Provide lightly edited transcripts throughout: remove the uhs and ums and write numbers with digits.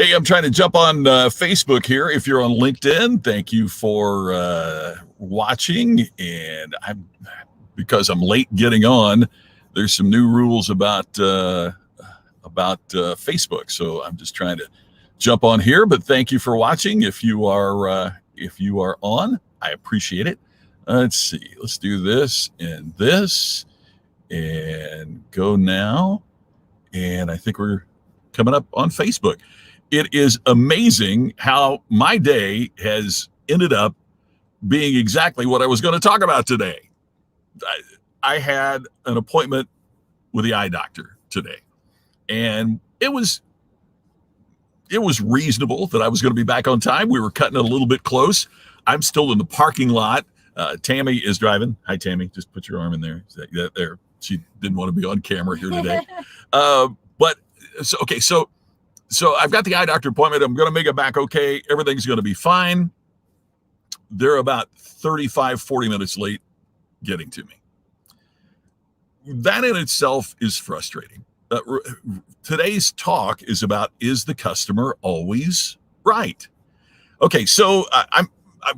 Hey, I'm trying to jump on Facebook here. If you're on LinkedIn, thank you for watching. And because I'm late getting on, there's some new rules about Facebook. So I'm just trying to jump on here. But thank you for watching. If you are on, I appreciate it. Let's see. Let's do this and go now. And I think we're coming up on Facebook. It is amazing how my day has ended up being exactly what I was going to talk about today. I had an appointment with the eye doctor today, and it was reasonable that I was going to be back on time. We were cutting it a little bit close. I'm still in the parking lot. Tammy is driving. Hi, Tammy. Just put your arm in there. There. She didn't want to be on camera here today. So I've got the eye doctor appointment. I'm going to make it back okay. Everything's going to be fine. They're about 35, 40 minutes late getting to me. That in itself is frustrating. Today's talk is about, is the customer always right? Okay, so I've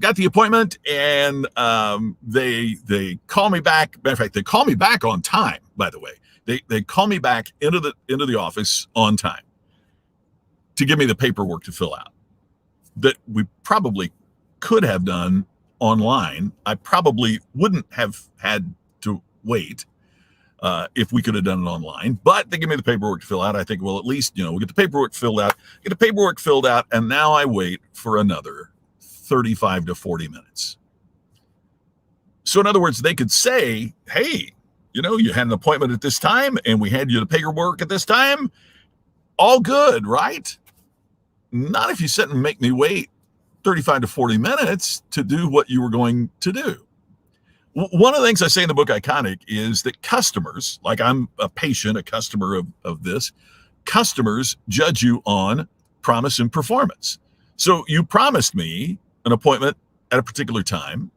got the appointment, and they call me back. Matter of fact, they call me back on time, by the way. They call me back into the office on time to give me the paperwork to fill out that we probably could have done online. I probably wouldn't have had to wait if we could have done it online, but they give me the paperwork to fill out. I think, well, at least, we'll get the paperwork filled out, and now I wait for another 35 to 40 minutes. So in other words, they could say, hey, you had an appointment at this time and we had you the paperwork at this time. All good, right? Not if you sit and make me wait 35 to 40 minutes to do what you were going to do. One of the things I say in the book Iconic is that customers, like I'm a patient, a customer of this, customers judge you on promise and performance. So you promised me an appointment at a particular time,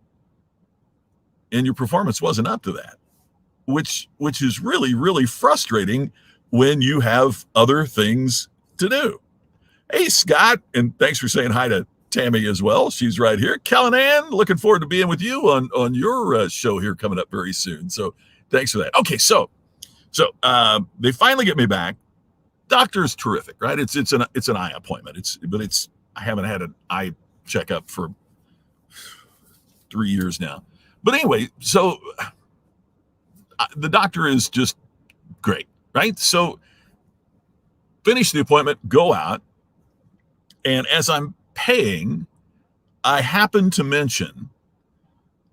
and your performance wasn't up to that, which is really, really frustrating when you have other things to do. Hey, Scott, and thanks for saying hi to Tammy as well. She's right here. Callanan, looking forward to being with you on your show here coming up very soon. So thanks for that. Okay, so they finally get me back. Doctor's terrific, right? It's an eye appointment. I haven't had an eye checkup for 3 years now. But anyway, so the doctor is just great, right? So finish the appointment, go out, and as I'm paying, I happen to mention,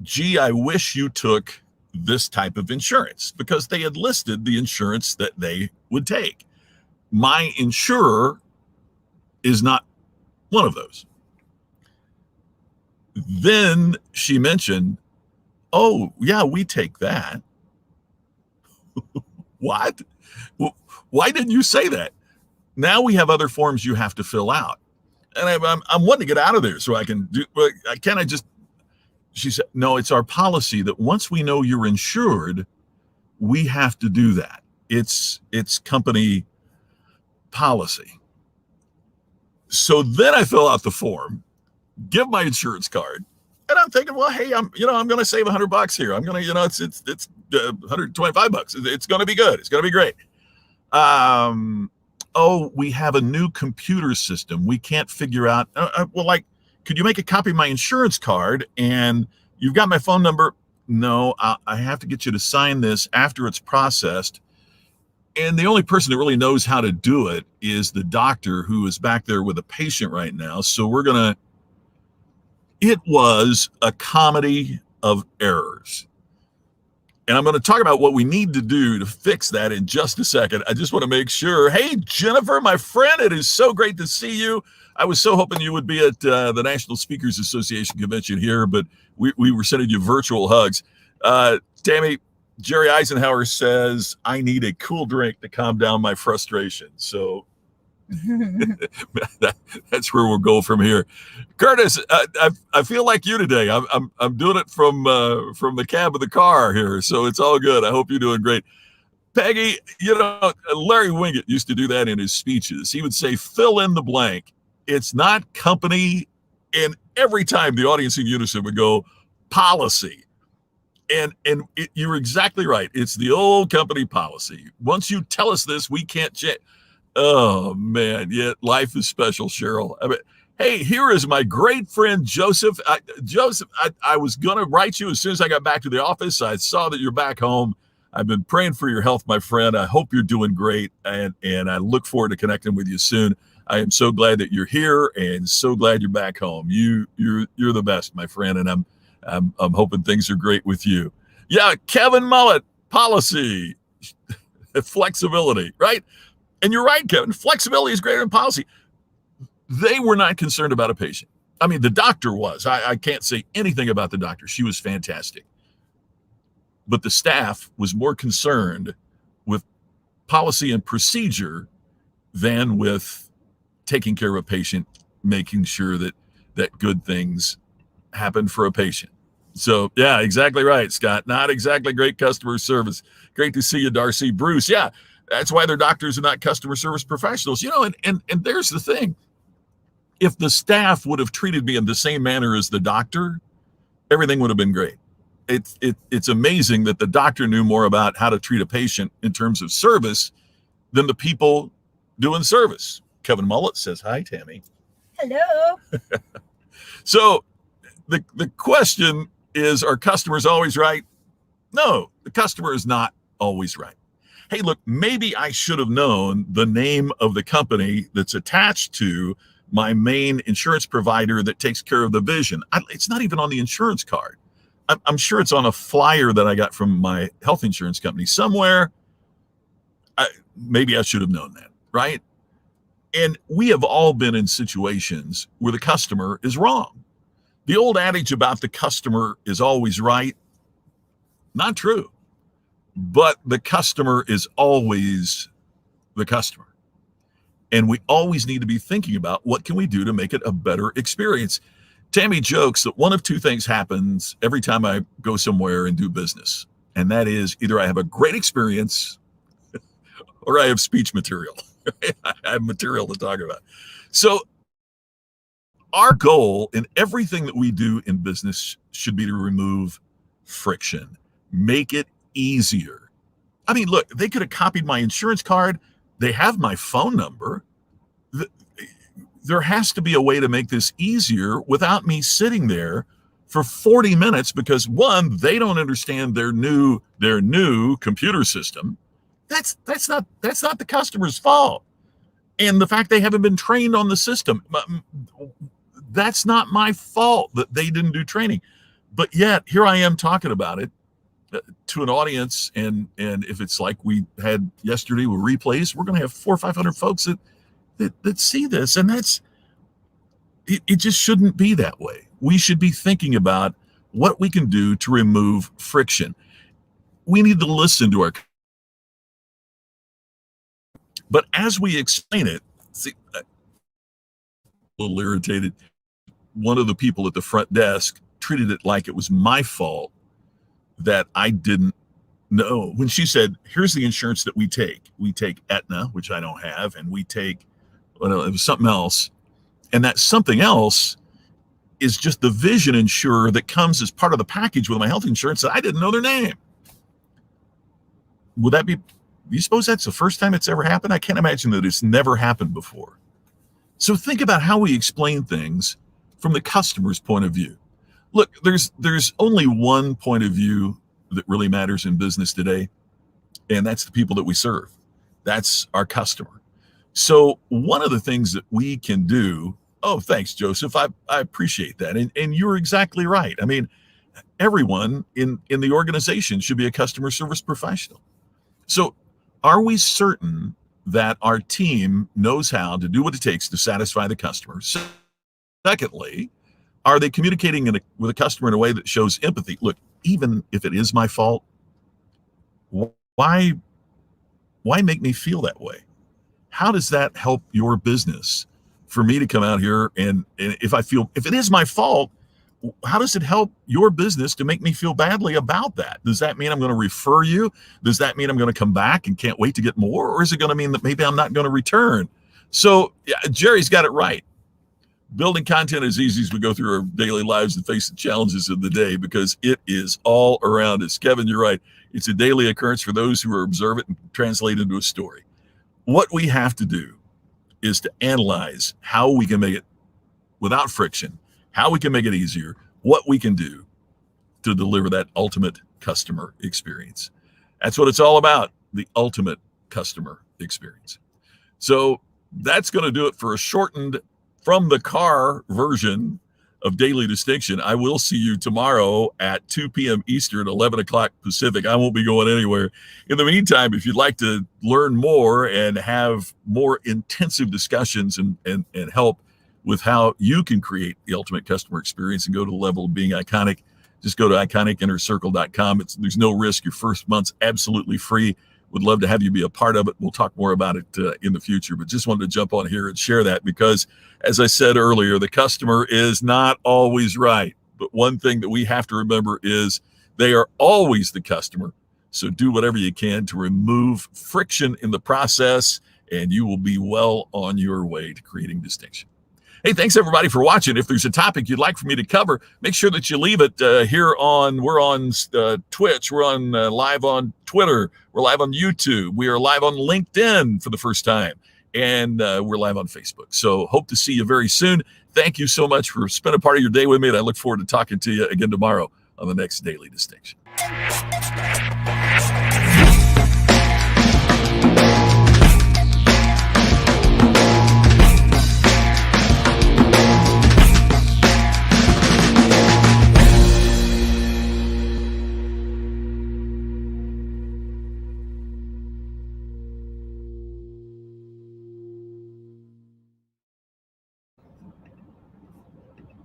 gee, I wish you took this type of insurance, because they had listed the insurance that they would take. My insurer is not one of those. Then she mentioned, oh, yeah, we take that. What? Why didn't you say that? Now we have other forms you have to fill out. And I'm wanting to get out of there so I can do, but can I just, she said, no, it's our policy that once we know you're insured, we have to do that. It's company policy. So then I fill out the form, give my insurance card, and I'm thinking, well, hey, I'm going to save $100 here. I'm going to, it's $125. It's going to be good. It's going to be great. Oh, we have a new computer system. We can't figure out, could you make a copy of my insurance card? And you've got my phone number. No, I have to get you to sign this after it's processed. And the only person that really knows how to do it is the doctor, who is back there with a patient right now. So it was a comedy of errors. And I'm going to talk about what we need to do to fix that in just a second. I just want to make sure. Hey, Jennifer, my friend, it is so great to see you. I was so hoping you would be at the National Speakers Association convention here, but we were sending you virtual hugs. Tammy, Jerry Eisenhower says, I need a cool drink to calm down my frustration. So that's where we'll go from here. Curtis, I feel like you today. I'm doing it from the cab of the car here, so it's all good. I hope you're doing great. Peggy, Larry Winget used to do that in his speeches. He would say, fill in the blank. It's not company. And every time the audience in unison would go, policy. And you're exactly right. It's the old company policy. Once you tell us this, we can't change. Oh, man. Yeah, life is special, Cheryl. I mean, hey, here is my great friend, Joseph. Joseph, I was going to write you as soon as I got back to the office. I saw that you're back home. I've been praying for your health, my friend. I hope you're doing great, and I look forward to connecting with you soon. I am so glad that you're here, and so glad you're back home. You're the best, my friend, and I'm hoping things are great with you. Yeah, Kevin Mullet, policy, flexibility, right? And you're right, Kevin. Flexibility is greater than policy. They were not concerned about a patient. I mean, the doctor was. I can't say anything about the doctor. She was fantastic. But the staff was more concerned with policy and procedure than with taking care of a patient, making sure that good things happen for a patient. So, yeah, exactly right, Scott. Not exactly great customer service. Great to see you, Darcy. Bruce, yeah, that's why they're doctors and not customer service professionals. And there's the thing. If the staff would have treated me in the same manner as the doctor, everything would have been great. It's amazing that the doctor knew more about how to treat a patient in terms of service than the people doing service. Kevin Mullet says, hi, Tammy. Hello. So the question is, are customers always right? No, the customer is not always right. Hey, look, maybe I should have known the name of the company that's attached to my main insurance provider that takes care of the vision. It's not even on the insurance card. I'm sure it's on a flyer that I got from my health insurance company somewhere. Maybe I should have known that, right? And we have all been in situations where the customer is wrong. The old adage about the customer is always right, not true. But the customer is always the customer. And we always need to be thinking about what can we do to make it a better experience. Tammy jokes that one of two things happens every time I go somewhere and do business. And that is either I have a great experience or I have speech material. I have material to talk about. So our goal in everything that we do in business should be to remove friction, make it easier. I mean, look, they could have copied my insurance card. They have my phone number. There has to be a way to make this easier without me sitting there for 40 minutes because, one, they don't understand their new computer system. That's not the customer's fault. And the fact they haven't been trained on the system, that's not my fault that they didn't do training. But yet here I am talking about it to an audience, and if it's like we had yesterday with replays, we're going to have 400 or 500 folks that see this, and it just shouldn't be that way. We should be thinking about what we can do to remove friction. We need to listen to our, but as we explain it, see, a little irritated. One of the people at the front desk treated it like it was my fault that I didn't know. When she said, here's the insurance that we take Aetna, which I don't have, and we take, well, it was something else. And that something else is just the vision insurer that comes as part of the package with my health insurance that I didn't know their name. Would that be, you suppose that's the first time it's ever happened? I can't imagine that it's never happened before. So think about how we explain things from the customer's point of view. Look, there's only one point of view that really matters in business today, and that's the people that we serve. That's our customer. So one of the things that we can do, oh, thanks, Joseph. I appreciate that. And you're exactly right. I mean, everyone in the organization should be a customer service professional. So are we certain that our team knows how to do what it takes to satisfy the customer? Secondly, are they communicating with a customer in a way that shows empathy? Look, even if it is my fault, why make me feel that way? How does that help your business for me to come out here and if it is my fault, how does it help your business to make me feel badly about that? Does that mean I'm going to refer you? Does that mean I'm going to come back and can't wait to get more? Or is it going to mean that maybe I'm not going to return? So yeah, Jerry's got it right. Building content as easy as we go through our daily lives and face the challenges of the day, because it is all around us. Kevin, you're right. It's a daily occurrence for those who are observe it and translate it into a story. What we have to do is to analyze how we can make it without friction, how we can make it easier, what we can do to deliver that ultimate customer experience. That's what it's all about, the ultimate customer experience. So that's going to do it for a shortened from the car version of Daily Distinction. I will see you tomorrow at 2 p.m. Eastern, 11 o'clock Pacific. I won't be going anywhere. In the meantime, if you'd like to learn more and have more intensive discussions and help with how you can create the ultimate customer experience and go to the level of being iconic, just go to iconicinnercircle.com. There's no risk. Your first month's absolutely free. Would love to have you be a part of it. We'll talk more about it in the future, but just wanted to jump on here and share that because, as I said earlier, the customer is not always right. But one thing that we have to remember is they are always the customer. So do whatever you can to remove friction in the process, and you will be well on your way to creating distinction. Hey, thanks everybody for watching. If there's a topic you'd like for me to cover, make sure that you leave it we're on Twitch, we're on live on Twitter, we're live on YouTube, we are live on LinkedIn for the first time, and we're live on Facebook. So hope to see you very soon. Thank you so much for spending part of your day with me, and I look forward to talking to you again tomorrow on the next Daily Distinction.